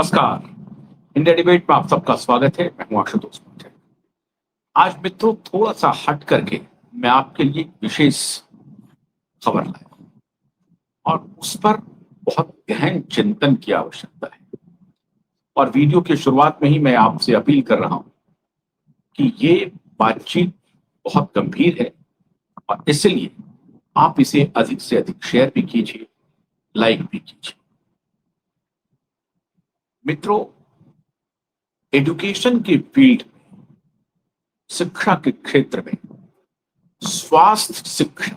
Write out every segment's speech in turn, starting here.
नमस्कार। India debate में आप सबका स्वागत है। मैं हूं आशुतोष पाठक। आज मित्रों थोड़ा सा हट करके मैं आपके लिए एक विशेष खबर लाया हूं और उस पर बहुत गहन चिंतन की आवश्यकता है। और वीडियो की शुरुआत में ही मैं आपसे अपील कर रहा हूं कि ये बातचीत बहुत गंभीर है और इसलिए आप इसे अधिक से अधिक शेयर भी कीजिए, लाइक भी कीजिए। मित्रों, एजुकेशन के फील्ड में, शिक्षा के क्षेत्र में स्वास्थ्य शिक्षा,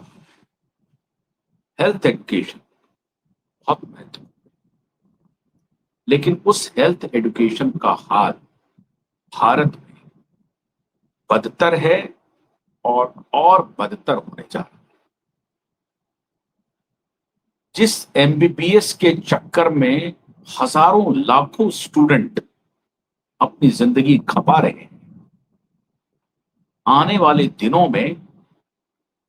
हेल्थ एजुकेशन बहुत महत्वपूर्ण, लेकिन उस हेल्थ एजुकेशन का हाल भारत में बदतर है और बदतर होने जा रहा है। जिस एमबीबीएस के चक्कर में हजारों लाखों स्टूडेंट अपनी जिंदगी खपा रहे हैं, आने वाले दिनों में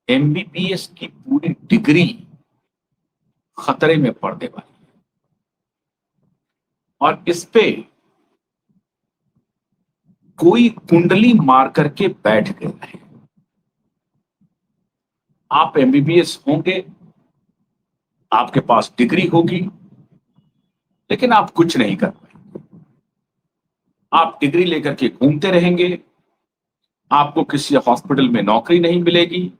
एमबीबीएस की पूरी डिग्री खतरे में पड़ने वाली है। और इस पे कोई कुंडली मार करके बैठ गया है। आप एमबीबीएस होंगे, आपके पास डिग्री होगी, लेकिन आप कुछ नहीं कर पाएंगे। आप डिग्री लेकर के घूमते रहेंगे, आपको किसी हॉस्पिटल में नौकरी नहीं मिलेगी,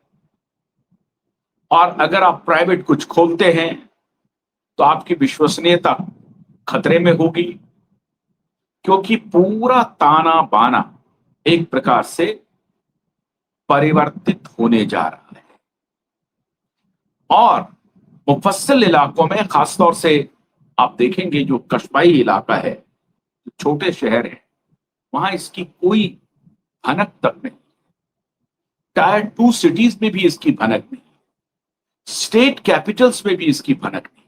और अगर आप प्राइवेट कुछ खोलते हैं तो आपकी विश्वसनीयता खतरे में होगी, क्योंकि पूरा ताना बाना एक प्रकार से परिवर्तित होने जा रहा है। और मुफस्सिल इलाकों में, खासतौर से आप देखेंगे जो कस्बाई इलाका है, जो छोटे शहर है, वहां इसकी कोई भनक तक नहीं। टायर 2 सिटीज में भी इसकी भनक नहीं, स्टेट कैपिटल्स में भी इसकी भनक नहीं,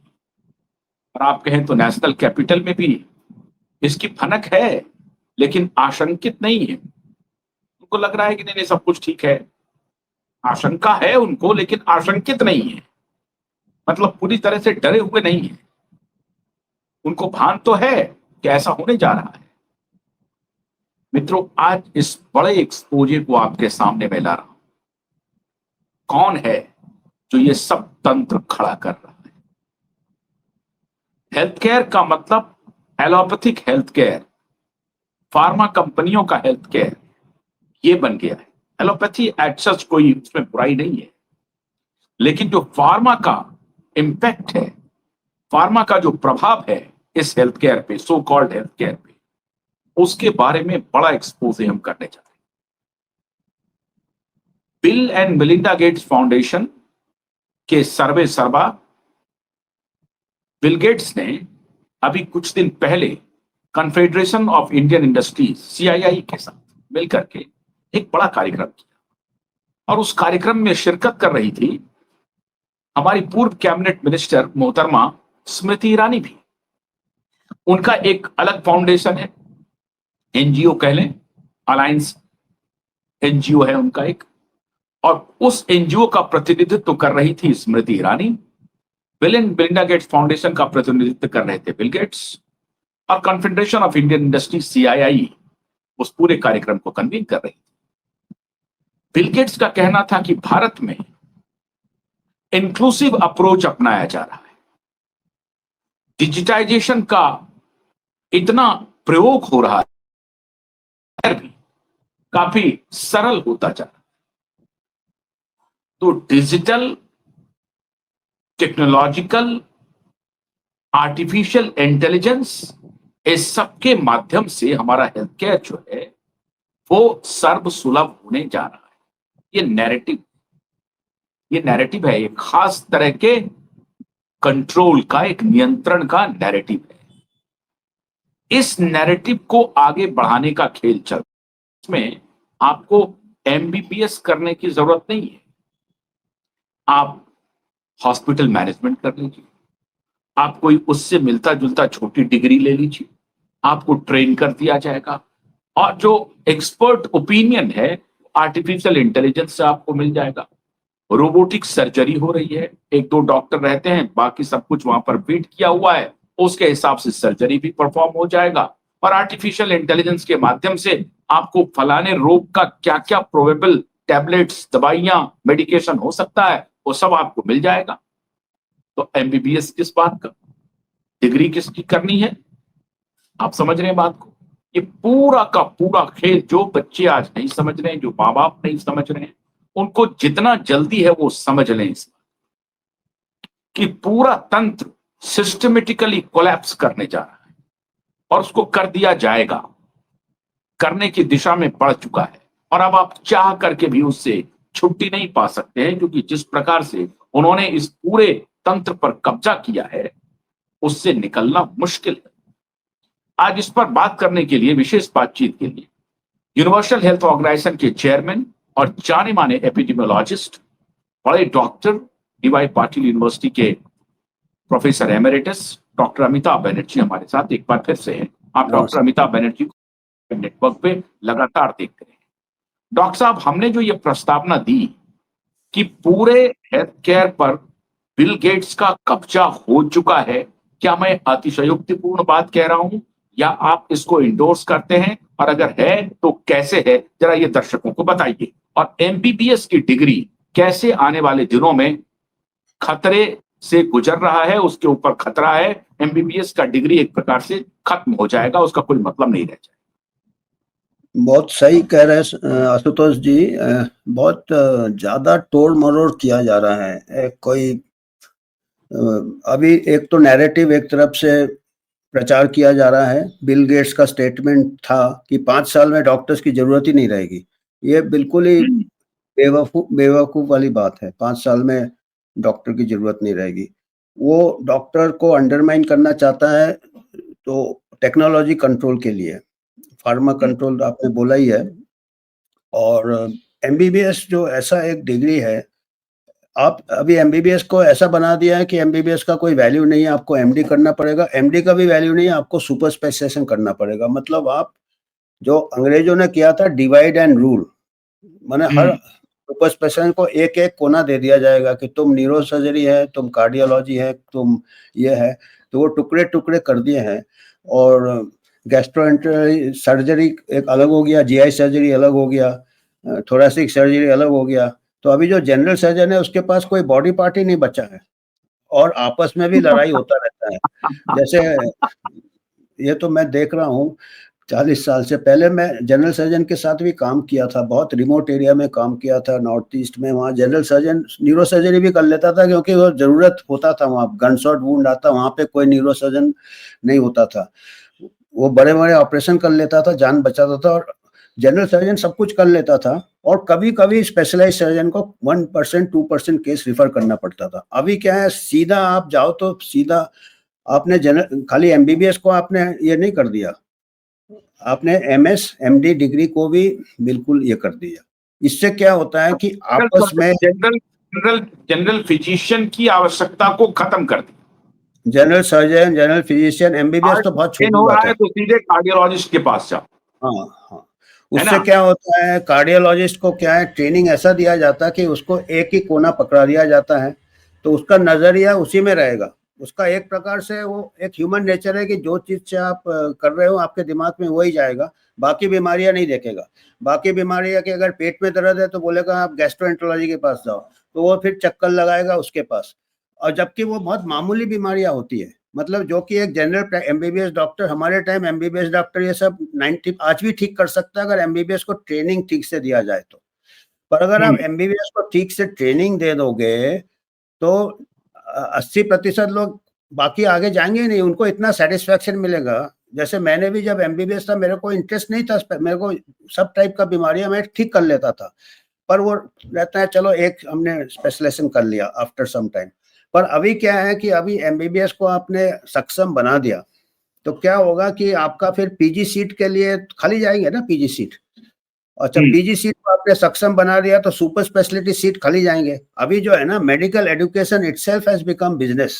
और आप कहें तो नेशनल कैपिटल में भी इसकी भनक है, लेकिन आशंकित नहीं है। उनको लग रहा है कि नहीं नहीं सब कुछ ठीक है, आशंका है उनको, लेकिन आशंकित नहीं है, मतलब पूरी तरह से डरे हुए नहीं है। उनको भान तो है कि ऐसा होने जा रहा है। मित्रों, आज इस बड़े एक्सपोजे को आपके सामने मैं ला रहा हूं। कौन है जो ये सब तंत्र खड़ा कर रहा है? हेल्थ केयर का मतलब एलोपैथिक हेल्थ केयर, फार्मा कंपनियों का हेल्थ केयर ये बन गया है। एलोपैथी एट सच कोई उसमें बुराई नहीं है, लेकिन जो फार्मा का इंपैक्ट है, फार्मा का जो प्रभाव है इस हेल्थ केयर पे, सो कॉल्ड हेल्थ केयर पे, उसके बारे में बड़ा एक्सपोज हम करने जा रहे हैं। Bill and Melinda Gates foundation के सर्वे सर्वा बिल गेट्स ने अभी कुछ दिन पहले confederation of Indian industries CII के साथ मिलकर के एक बड़ा कार्यक्रम किया, और उस कार्यक्रम में शिरकत कर रही थी हमारी पूर्व कैबिनेट मिनिस्टर मोहतरमा स्मृति ईरानी भी। उनका एक अलग फाउंडेशन है, एनजीओ कह लें, अलायंस एनजीओ है उनका एक, और उस एनजीओ का प्रतिनिधित्व कर रही थी Smriti Irani. Bill and Melinda Gates Foundation का प्रतिनिधित्व कर रहे थे बिल गेट्स, और Confederation of Indian Industry CII उस पूरे कार्यक्रम को कन्वीन कर रही थी। बिल गेट्स का कहना था कि भारत में इंक्लूसिव अप्रोच अपनाया जा रहा है, डिजिटाइजेशन का इतना प्रयोग हो रहा है, भी काफी सरल होता जा रहा है। तो डिजिटल, टेक्नोलॉजिकल, आर्टिफिशियल इंटेलिजेंस, इस सब के माध्यम से हमारा हेल्थ केयर जो है वो सर्वसुलभ होने जा रहा है। ये नैरेटिव है, एक खास तरह के कंट्रोल का, एक नियंत्रण का नैरेटिव है। इस नैरेटिव को आगे बढ़ाने का खेल चल, इसमें आपको एमबीबीएस करने की जरूरत नहीं है। आप हॉस्पिटल मैनेजमेंट कर लीजिए, आप कोई उससे मिलता जुलता छोटी डिग्री ले लीजिए, आपको ट्रेन कर दिया जाएगा, और जो एक्सपर्ट ओपिनियन है आर्टिफिशियल इंटेलिजेंस से आपको मिल जाएगा। रोबोटिक सर्जरी हो रही है, 1-2 डॉक्टर रहते हैं, बाकी सब कुछ वहां पर फीड किया हुआ है, उसके हिसाब से सर्जरी भी परफॉर्म हो जाएगा और आर्टिफिशियल इंटेलिजेंस के माध्यम से आपको फलाने रोग का क्या क्या प्रोबेबल टैबलेट्स, दवाइयां, मेडिकेशन हो सकता है, वो सब आपको मिल जाएगा। तो एमबीबीएस किस बात का, डिग्री किसकी करनी है? आप समझ रहे हैं बात को? ये पूरा का पूरा खेल जो बच्चे आज नहीं समझ रहे हैं, जो माँ बाप नहीं समझ रहे हैं, उनको जितना जल्दी है वो समझ लें इस कि पूरा तंत्र सिस्टमेटिकली कोलैप्स करने जा रहा है और उसको कर दिया जाएगा, करने की दिशा में बढ़ चुका है। और अब आप चाह करके भी उससे छुट्टी नहीं पा सकते हैं, क्योंकि जिस प्रकार से उन्होंने इस पूरे तंत्र पर कब्जा किया है उससे निकलना मुश्किल है। आज इस पर बात करने के लिए, विशेष बातचीत के लिए, यूनिवर्सल हेल्थ ऑर्गेनाइजेशन के चेयरमैन और जाने माने एपिडेमियोलॉजिस्ट, बड़े डॉक्टर, डीवाई पाटिल यूनिवर्सिटी के professor emeritus doctor Amitabh Banerjee हमारे साथ एक बार फिर से हैं। आप डॉक्टर अमिताभ बनर्जी को नेटवर्क पे लगातार देखते हैं। डॉक्टर साहब, हमने जो ये प्रस्तावना दी कि पूरे हेल्थ केयर पर बिल गेट्स का कब्जा हो चुका है, क्या मैं अतिशयोक्तिपूर्ण बात कह रहा हूं या आप इसको इंडोर्स करते हैं? और अगर है तो कैसे है, जरा ये दर्शकों को बताइए। और एमबीबीएस की डिग्री कैसे आने वाले दिनों में खतरे से गुजर रहा है, उसके ऊपर खतरा है, एमबीबीएस का डिग्री एक प्रकार से खत्म हो जाएगा, उसका कोई मतलब नहीं रह जाएगा। बहुत सही कह रहे हैं आशुतोष जी। बहुत ज्यादा तोड़ मरोड़ किया जा रहा है। कोई अभी एक तो नैरेटिव एक तरफ से प्रचार किया जा रहा है। बिल गेट्स का स्टेटमेंट था कि 5 साल में डॉक्टर्स की जरूरत ही नहीं रहेगी। ये बिल्कुल ही बेवकूफ वाली बात है। 5 साल में डॉक्टर की जरूरत नहीं रहेगी। वो डॉक्टर को अंडरमाइन करना चाहता है तो टेक्नोलॉजी कंट्रोल के लिए, फार्मा कंट्रोल आपने बोला ही है। और एमबीबीएस जो ऐसा एक डिग्री है, आप अभी एमबीबीएस को ऐसा बना दिया है कि एमबीबीएस का कोई वैल्यू नहीं है, आपको एमडी करना पड़ेगा। एमडी का भी वैल्यू नहीं है, आपको सुपर स्पेशलाइजेशन करना पड़ेगा। मतलब आप जो अंग्रेजों ने किया था डिवाइड एंड रूल, माने हर सुपर स्पेशलिस्ट को एक एक कोना दे दिया जाएगा कि तुम न्यूरो सर्जरी है, तुम कार्डियोलॉजी है, तुम ये है। तो वो टुकड़े टुकड़े कर दिए हैं। और गैस्ट्रोएंटेरोलॉजी सर्जरी एक अलग हो गया, जीआई सर्जरी अलग हो गया, थोरेसिक सर्जरी अलग हो गया। तो अभी जो जनरल सर्जन है उसके पास कोई बॉडी पार्ट ही नहीं बचा है और आपस में भी लड़ाई होता रहता है। जैसे ये तो मैं देख रहा हूँ 40 साल से। पहले मैं जनरल सर्जन के साथ भी काम किया था, बहुत रिमोट एरिया में काम किया था नॉर्थ ईस्ट में। वहाँ जनरल सर्जन न्यूरो सर्जरी भी कर लेता था क्योंकि वो जरूरत होता था, वहाँ गन शॉट वुंड आता, वहाँ पे कोई न्यूरो सर्जन नहीं होता था। वो बड़े बड़े ऑपरेशन कर लेता था, जान बचाता था। और जनरल सर्जन सब कुछ कर लेता था और कभी कभी स्पेशलाइज सर्जन को 1% 2% केस रिफर करना पड़ता था। अभी क्या है, सीधा आप जाओ तो सीधा आपने जनरल खाली एमबीबीएस को आपने ये नहीं कर दिया, आपने एमएस एमडी डिग्री को भी बिल्कुल ये कर दिया। इससे क्या होता है कि आपस में जनरल फिजिशियन की आवश्यकता को खत्म कर दी। General surgeon, general physician, MBBS तो बहुत छोटी बात है। तो सीधे कार्डियोलॉजिस्ट के पास जाओ। हाँ हाँ, उससे क्या होता है, कार्डियोलॉजिस्ट को क्या है, ट्रेनिंग ऐसा दिया जाता है कि उसको एक ही कोना पकड़ा दिया जाता है, तो उसका नजरिया उसी में रहेगा। उसका एक प्रकार से वो एक ह्यूमन नेचर है कि जो चीज से आप कर रहे हो आपके दिमाग में वही जाएगा, बाकी बीमारियां नहीं देखेगा। बाकी बीमारियां कि अगर पेट में दर्द है तो बोलेगा आप गैस्ट्रोएंटरोलॉजी के पास जाओ, तो वो फिर चक्कर लगाएगा उसके पास। और जबकि वो बहुत मामूली बीमारियां होती है, मतलब जो कि एक जनरल एमबीबीएस डॉक्टर, हमारे टाइम एमबीबीएस डॉक्टर ये सब 90 आज भी ठीक कर सकता है अगर एमबीबीएस को ट्रेनिंग ठीक से दिया जाए तो। पर अगर आप एमबीबीएस को ठीक से ट्रेनिंग दे दोगे तो 80% लोग बाकी आगे जाएंगे नहीं, उनको इतना सेटिस्फेक्शन मिलेगा। जैसे मैंने भी जब एमबीबीएस था, मेरे को इंटरेस्ट नहीं था, मेरे को सब टाइप का बीमारियां मैं ठीक कर लेता था, पर वो रहता है चलो एक हमने स्पेशलाइजेशन कर लिया आफ्टर सम टाइम। पर अभी क्या है कि अभी एमबीबीएस को आपने सक्षम बना दिया तो क्या होगा कि आपका फिर पीजी सीट के लिए खाली जाएंगे ना, पीजी सीट। अच्छा, पीजी सीट को आपने सक्षम बना दिया तो सुपर स्पेशलिटी सीट खाली जाएंगे। अभी जो है ना, medical education itself has become business.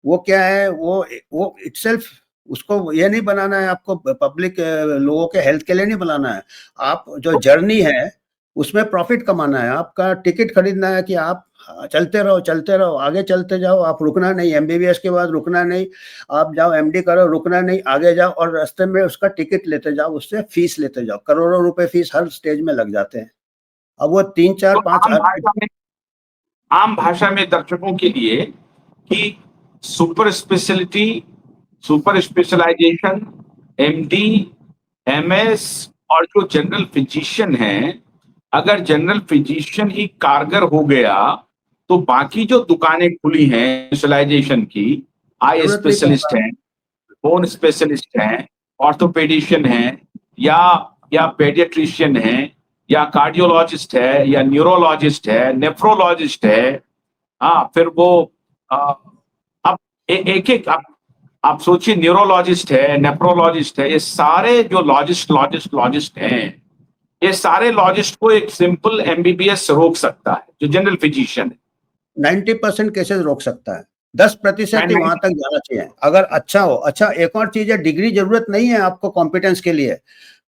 वो क्या है, वो इटसेल्फ, उसको ये नहीं बनाना है आपको पब्लिक लोगों के हेल्थ के लिए नहीं बनाना है। आप जो जर्नी है उसमें प्रॉफिट कमाना है, आपका टिकट खरीदना है कि आप चलते रहो, आगे चलते जाओ, आप रुकना नहीं, एमबीबीएस के बाद रुकना नहीं, आप जाओ एमडी करो, रुकना नहीं, आगे जाओ और रास्ते में उसका टिकट लेते जाओ, उससे फीस लेते जाओ, करोड़ों रुपए फीस हर स्टेज में लग जाते हैं। अब वो 3 4 तो 5 आम भाषा में दर्शकों के लिए कि super speciality, super specialisation, MD, MS और जो जनरल फिजिशियन है, अगर जनरल फिजिशियन ही कारगर हो गया तो बाकी जो दुकानें खुली हैं स्पेशलाइजेशन की, आई जरूरत नहीं स्पेशलिस्ट पड़ता। हैं, बोन स्पेशलिस्ट हैं, ऑर्थोपेडिशियन हैं, या पेडियाट्रिशियन हैं, या कार्डियोलॉजिस्ट है, या न्यूरोलॉजिस्ट है, नेफ्रोलॉजिस्ट है। हाँ, फिर वो आ, अब एक एक आप सोचिए, न्यूरोलॉजिस्ट है, नेफ्रोलॉजिस्ट है, ये सारे जो लॉजिस्ट हैं, ये सारे लॉजिस्ट को एक सिंपल एमबीबीएस रोक सकता है, जो जनरल फिजिशियन है। 90% केसेस रोक सकता है, 10% ही वहां तक जाना चाहिए अगर अच्छा हो। अच्छा, एक और चीज है, डिग्री जरूरत नहीं है आपको कॉम्पिटेंस के लिए,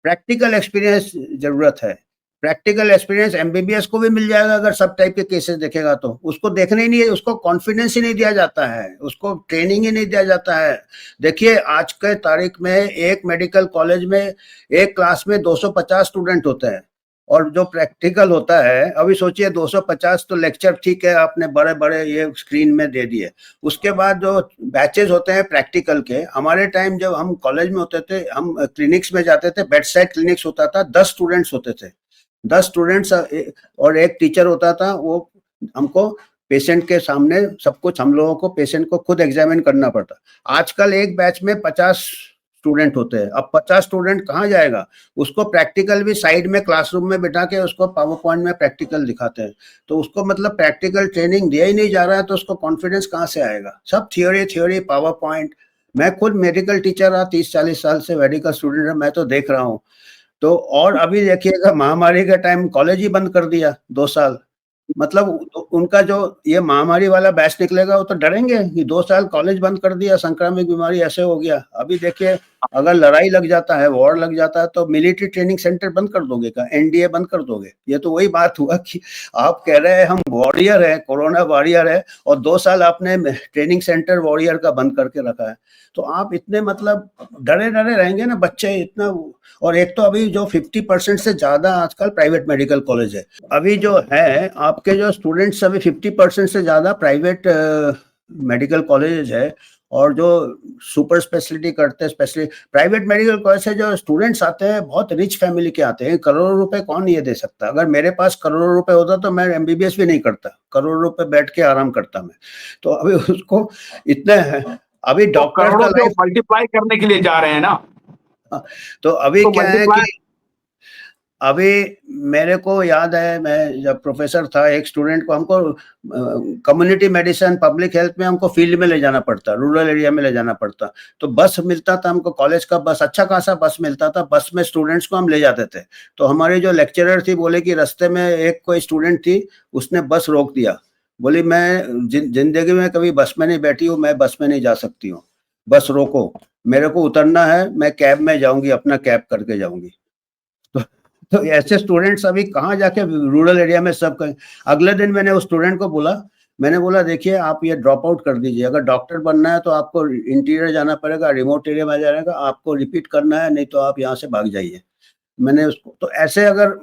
प्रैक्टिकल एक्सपीरियंस जरूरत है। प्रैक्टिकल एक्सपीरियंस एमबीबीएस को भी मिल जाएगा अगर सब टाइप के केसेस देखेगा तो। उसको देखने ही नहीं है, उसको कॉन्फिडेंस ही नहीं दिया जाता है, उसको ट्रेनिंग ही नहीं दिया जाता है। देखिए आज के तारीख में एक मेडिकल कॉलेज में एक क्लास में 250 स्टूडेंट होते हैं, और जो प्रैक्टिकल होता है, अभी सोचिए 250 तो लेक्चर ठीक है आपने बड़े बड़े ये स्क्रीन में दे दिए, उसके बाद जो बैचेस होते हैं प्रैक्टिकल के, हमारे टाइम जब हम कॉलेज में होते थे, हम क्लिनिक्स में जाते थे, बेड साइड क्लिनिक्स होता था, 10 स्टूडेंट्स होते थे, 10 स्टूडेंट्स और एक टीचर होता था। वो हमको पेशेंट के सामने सब कुछ, हम लोगों को पेशेंट को खुद एग्जामिन करना पड़ता। आजकल एक बैच में 50 स्टूडेंट होते हैं। अब 50 स्टूडेंट कहाँ जाएगा, उसको प्रैक्टिकल भी साइड में क्लासरूम में बिठा के उसको पावर पॉइंट में प्रैक्टिकल दिखाते हैं, तो उसको मतलब प्रैक्टिकल ट्रेनिंग दिया ही नहीं जा रहा है, तो उसको कॉन्फिडेंस कहाँ से आएगा। सब थियोरी पावर पॉइंट। मैं खुद मेडिकल टीचर रहा 30-40 साल से, मेडिकल स्टूडेंट है, मैं तो देख रहा हूँ। तो और अभी देखिएगा महामारी के टाइम कॉलेज ही बंद कर दिया 2 साल, मतलब उनका जो ये महामारी वाला बैच निकलेगा वो तो डरेंगे कि 2 साल कॉलेज बंद कर दिया, संक्रामक बीमारी ऐसे हो गया। अभी देखिए अगर लड़ाई लग जाता है, वॉर लग जाता है, तो मिलिट्री ट्रेनिंग सेंटर बंद कर दोगे क्या, एनडीए बंद कर दोगे? ये तो वही बात हुआ कि आप कह रहे हैं हम वॉरियर है, कोरोना वॉरियर है, और 2 साल आपने ट्रेनिंग सेंटर वॉरियर का बंद करके रखा है। तो आप इतने मतलब डरे रहेंगे ना बच्चे इतना। और एक तो अभी जो 50% से ज्यादा आजकल प्राइवेट मेडिकल कॉलेज है, अभी जो है आपके जो स्टूडेंट्स अभी 50% से ज्यादा प्राइवेट मेडिकल कॉलेज है, और जो सुपर स्पेशलिटी करते हैं, स्पेशली प्राइवेट मेडिकल कॉलेज से जो स्टूडेंट्स आते हैं बहुत रिच फैमिली के आते हैं। करोड़ों रुपए कौन ये दे सकता? अगर मेरे पास करोड़ों रुपए होता तो मैं एमबीबीएस भी नहीं करता, करोड़ों रुपए बैठ के आराम करता मैं। तो अभी उसको इतने अभी तो डॉक्टर करोड़ों का से लाइफ, मल्टीप्लाई करने के लिए जा रहे हैं ना, तो अभी तो क्या है कि मल्टीप्लाई। अभी मेरे को याद है, मैं जब प्रोफेसर था, एक स्टूडेंट को हमको कम्युनिटी मेडिसिन पब्लिक हेल्थ में हमको फील्ड में ले जाना पड़ता, रूरल एरिया में ले जाना पड़ता, तो बस मिलता था हमको, कॉलेज का बस, अच्छा खासा बस मिलता था, बस में स्टूडेंट्स को हम ले जाते थे। तो हमारी जो लेक्चरर थी बोले कि रास्ते में एक कोई स्टूडेंट थी, उसने बस रोक दिया, बोली मैं जिंदगी में कभी बस में नहीं बैठी हूँ, मैं बस में नहीं जा सकती हूँ, बस रोको, मेरे को उतरना है, मैं कैब में जाऊंगी, अपना कैब करके जाऊंगी। तो ऐसे स्टूडेंट्स अभी कहाँ जाके रूरल एरिया में सब करें। अगले दिन मैंने उस स्टूडेंट को बोला, मैंने बोला देखिए आप ये ड्रॉप आउट कर दीजिए, अगर डॉक्टर बनना है तो आपको इंटीरियर जाना पड़ेगा, रिमोट एरिया में जाएगा, आपको रिपीट करना है, नहीं तो आप यहाँ से भाग जाइए। मैंने उसको तो ऐसे, अगर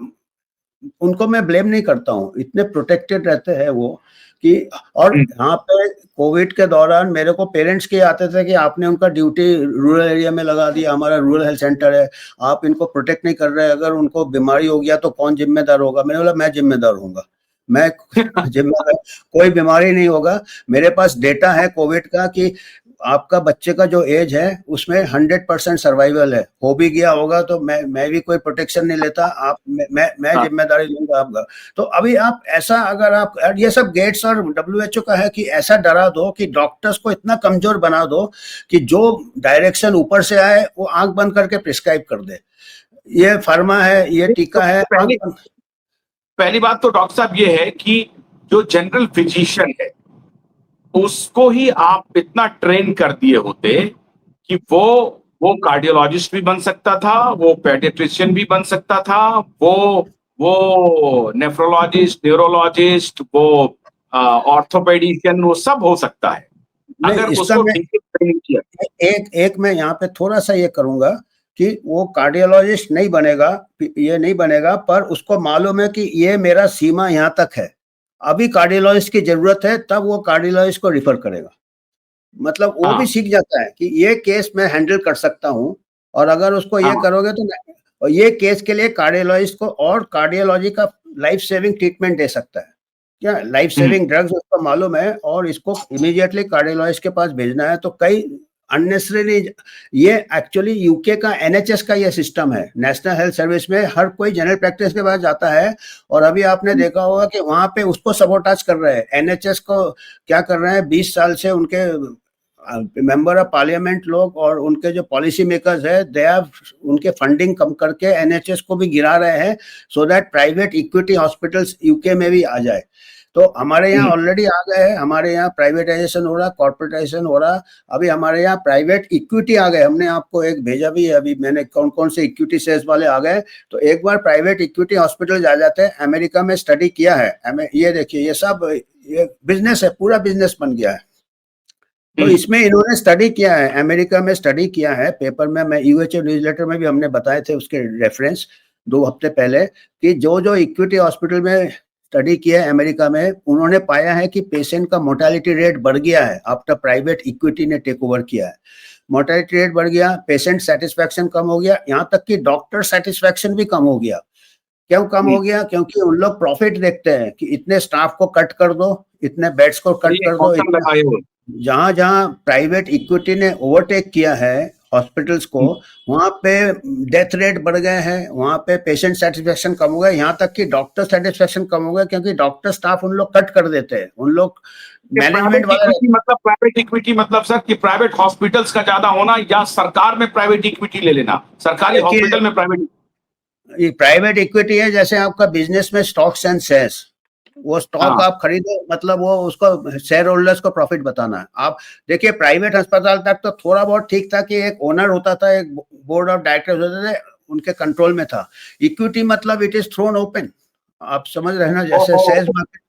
उनको मैं ब्लेम नहीं करता हूँ, इतने प्रोटेक्टेड रहते हैं वो कि। और यहाँ पे कोविड के दौरान मेरे को पेरेंट्स के आते थे कि आपने उनका ड्यूटी रूरल एरिया में लगा दिया, हमारा रूरल हेल्थ सेंटर है, आप इनको प्रोटेक्ट नहीं कर रहे, अगर उनको बीमारी हो गया तो कौन जिम्मेदार होगा? मैंने बोला मैं जिम्मेदार हूँगा, मैं जिम्मेदार, कोई बीमारी नहीं होगा। मेरे पास डेटा है कोविड का कि आपका बच्चे का जो एज है उसमें 100% सर्वाइवल है, हो भी गया होगा तो मैं भी कोई प्रोटेक्शन नहीं लेता, आप मैं जिम्मेदारी लूंगा आपका। तो अभी आप ऐसा, अगर आप ये सब गेट्स और WHO का है कि ऐसा डरा दो कि डॉक्टर्स को इतना कमजोर बना दो कि जो डायरेक्शन ऊपर से आए वो आंख बंद करके प्रिस्क्राइब कर दे, ये फार्मा है, ये टीका है, पहली बात तो डॉक्टर साहब ये है कि जो जनरल फिजिशियन है उसको ही आप इतना ट्रेन कर दिए होते कि वो कार्डियोलॉजिस्ट भी बन सकता था, वो पेडियाट्रिशियन भी बन सकता था, वो वो नेफ्रोलॉजिस्ट, न्यूरोलॉजिस्ट, वो ऑर्थोपेडिशियन, वो सब हो सकता है नहीं, अगर इसका उसको मैं ठीक से ट्रेनिंग किया। एक एक मैं यहाँ पे थोड़ा सा ये करूंगा कि वो कार्डियोलॉजिस्ट नहीं बनेगा, ये नहीं बनेगा, पर उसको मालूम है कि ये मेरा सीमा यहाँ तक है, अभी कार्डियोलॉजिस्ट की जरूरत है, तब वो कार्डियोलॉजिस्ट को रिफर करेगा। मतलब वो भी हाँ। सीख जाता है कि ये केस मैं हैंडल कर सकता हूँ, और अगर उसको ये हाँ। करोगे तो और ये केस के लिए कार्डियोलॉजिस्ट को और कार्डियोलॉजी का लाइफ सेविंग ट्रीटमेंट दे सकता है, क्या लाइफ सेविंग ड्रग्स उसको मालूम है, और इसको इमीडिएटली कार्डियोलॉजिस्ट के पास भेजना है। तो कई अननेसेसरी, ये एक्चुअली यूके का एनएचएस का ये सिस्टम है, नेशनल हेल्थ सर्विस में हर कोई जनरल प्रैक्टिस के पास जाता है, और अभी आपने देखा होगा कि वहां पे उसको सबोटाज कर रहे हैं, एनएचएस को क्या कर रहे हैं, 20 साल से उनके मेंबर ऑफ पार्लियामेंट लोग और उनके जो पॉलिसी मेकर्स है, दे आर उनके फंडिंग कम करके एनएचएस को भी गिरा रहे हैं, so that private equity hospitals UK में भी आ जाए। तो हमारे यहाँ ऑलरेडी आ गए हैं, हमारे यहाँ प्राइवेटाइजेशन हो रहा, कॉर्पोरेटाइजेशन हो रहा, अभी हमारे यहाँ प्राइवेट इक्विटी आ गए। हमने आपको एक भेजा भी है, अभी मैंने कौन कौन से इक्विटी शेयर्स वाले आ गए। तो एक बार प्राइवेट इक्विटी हॉस्पिटल आ जाते हैं, अमेरिका में स्टडी किया है, ये देखिए, ये सब ये बिजनेस है, पूरा बिजनेस बन गया है। तो इसमें इन्होंने स्टडी किया है, अमेरिका में स्टडी किया है, पेपर में, मैं यूएचओ न्यूज़लेटर में भी हमने बताए थे उसके रेफरेंस 2 हफ्ते पहले, कि जो जो इक्विटी हॉस्पिटल में स्टडी किया है अमेरिका में, उन्होंने पाया है कि पेशेंट का मोर्टेलिटी रेट बढ़ गया है आफ्टर प्राइवेट इक्विटी ने टेक ओवर किया है। मोर्टेलिटी रेट बढ़ गया, पेशेंट सेटिस्फैक्शन कम हो गया, यहाँ तक कि डॉक्टर सेटिस्फैक्शन भी कम हो गया। क्यों कम हो गया? क्योंकि उन लोग प्रॉफिट देखते हैं कि इतने स्टाफ को कट कर दो, इतने बेड्स को कट कर दो, जहां जहां प्राइवेट इक्विटी ने ओवरटेक किया है हॉस्पिटल्स को, वहां पे डेथ रेट बढ़ गए हैं, वहां पे पेशेंट सेटिस्फेक्शन कम हो गया, यहाँ तक कि डॉक्टर सेटिस्फेक्शन कम हो गया, क्योंकि डॉक्टर स्टाफ उन लोग कट कर देते हैं, उन लोग मैनेजमेंट वाले। मतलब प्राइवेट इक्विटी मतलब सर कि प्राइवेट हॉस्पिटल्स का ज्यादा होना, या सरकार में प्राइवेट इक्विटी ले लेना, सरकारी हॉस्पिटल में प्राइवेट इक्विटी है जैसे आपका बिजनेस में स्टॉक्स एंड शेयर्स, वो स्टॉक आप खरीदो, मतलब वो उसको शेयर होल्डर्स को प्रॉफिट बताना है। आप देखिए प्राइवेट अस्पताल तक तो थोड़ा बहुत ठीक था कि एक ओनर होता था, एक बोर्ड ऑफ डायरेक्टर्स होते थे, उनके कंट्रोल में था। इक्विटी मतलब इट इज थ्रोन ओपन, आप समझ रहे हैं ना, जैसे शेयर मार्केट।